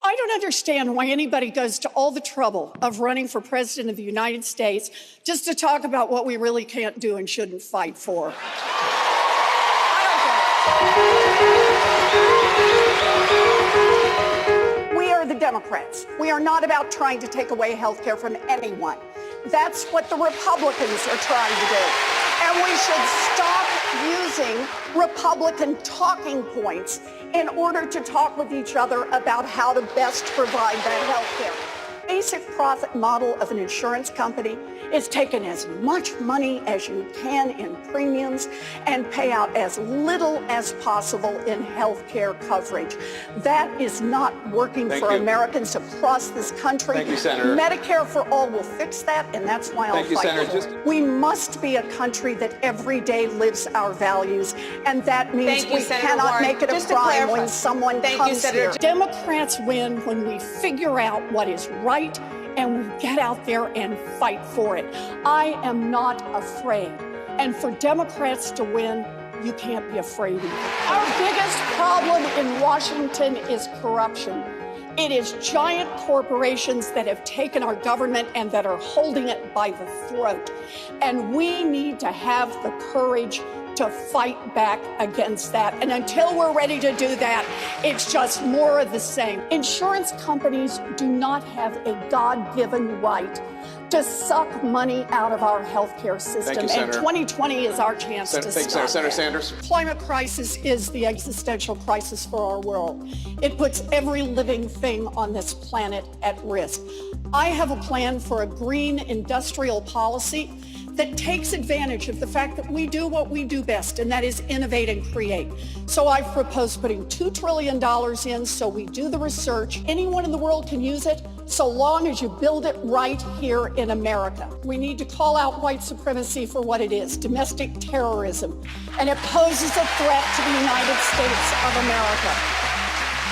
I don't understand why anybody goes to all the trouble of running for president of the United States just to talk about what we really can't do and shouldn't fight for. We are the Democrats. We are not about trying to take away health care from anyone. That's what the Republicans are trying to do. And we should stop using Republican talking points in order to talk with each other about how to best provide that health care. Basic profit model of an insurance company is taking as much money as you can in premiums and pay out as little as possible in health care coverage. That is not working for Americans across this country. Thank you, Senator. Medicare for all will fix that, and that's why I'll fight for it. We must be a country that every day lives our values, and that means we cannot make it a crime when someone comes here. Democrats win when we figure out what is right and we get out there and fight for it. I am not afraid. And for Democrats to win, you can't be afraid either. Our biggest problem in Washington is corruption. It is giant corporations that have taken our government and that are holding it by the throat. And we need to have the courage to fight back against that. And until we're ready to do that, it's just more of the same. Insurance companies do not have a God-given right to suck money out of our healthcare system. And 2020 is our chance to stop that. Senator Sanders. Climate crisis is the existential crisis for our world. It puts every living thing on this planet at risk. I have a plan for a green industrial policy that takes advantage of the fact that we do what we do best, and that is innovate and create. So I've proposed putting $2 trillion in so we do the research. Anyone in the world can use it, so long as you build it right here in America. We need to call out white supremacy for what it is, domestic terrorism, and it poses a threat to the United States of America.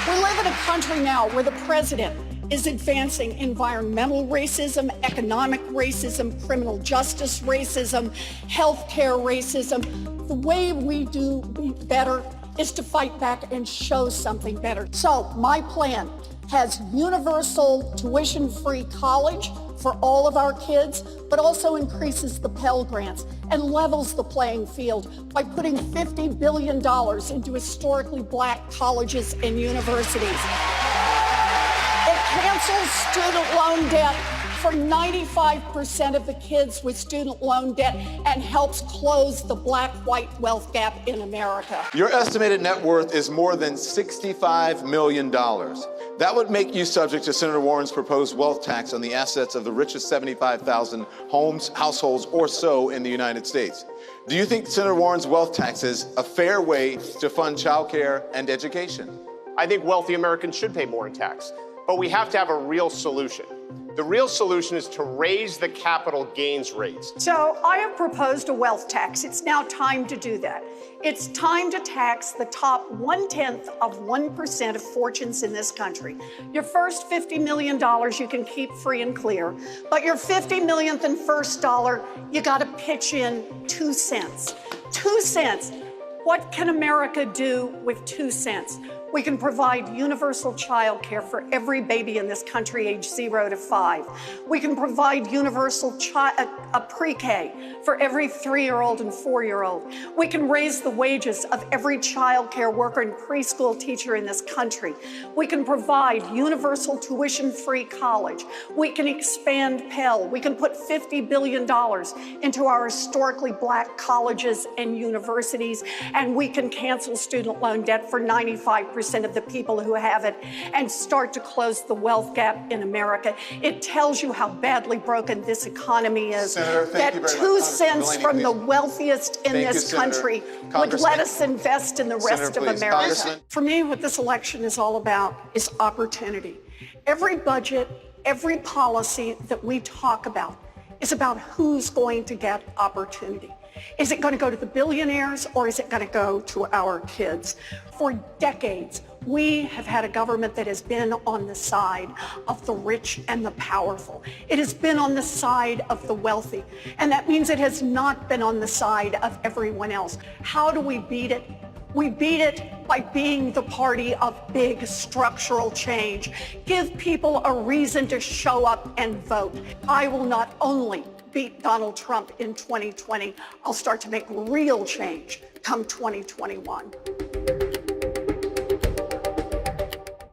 We live in a country now where the president is advancing environmental racism, economic racism, criminal justice racism, healthcare racism. The way we do better is to fight back and show something better. So my plan has universal tuition-free college for all of our kids, but also increases the Pell Grants and levels the playing field by putting $50 billion into historically black colleges and universities. It cancels student loan debt for 95% of the kids with student loan debt and helps close the black-white wealth gap in America. Your estimated net worth is more than $65 million. That would make you subject to Senator Warren's proposed wealth tax on the assets of the richest 75,000 homes, households, or so in the United States. Do you think Senator Warren's wealth tax is a fair way to fund childcare and education? I think wealthy Americans should pay more in tax, but we have to have a real solution. The real solution is to raise the capital gains rates. So I have proposed a wealth tax. It's now time to do that. It's time to tax the top 0.1% of fortunes in this country. Your first $50 million you can keep free and clear, but your 50 millionth and first dollar, you gotta pitch in 2 cents. 2 cents. What can America do with 2 cents? We can provide universal child care for every baby in this country aged 0 to 5. We can provide universal pre-K for every 3-year-old and 4-year-old. We can raise the wages of every child care worker and preschool teacher in this country. We can provide universal tuition-free college. We can expand Pell. We can put $50 billion into our historically black colleges and universities, and we can cancel student loan debt for 95% of the people who have it and start to close the wealth gap in America. It tells you how badly broken this economy is. Senator, that 2 cents from the wealthiest in this country would let us invest in the rest of America. For me, what this election is all about is opportunity. Every budget, every policy that we talk about is about who's going to get opportunity. Is it going to go to the billionaires or is it going to go to our kids? For decades, we have had a government that has been on the side of the rich and the powerful. It has been on the side of the wealthy, and that means it has not been on the side of everyone else. How do we beat it? We beat it by being the party of big structural change. Give people a reason to show up and vote. I will not only beat Donald Trump in 2020, I'll start to make real change come 2021.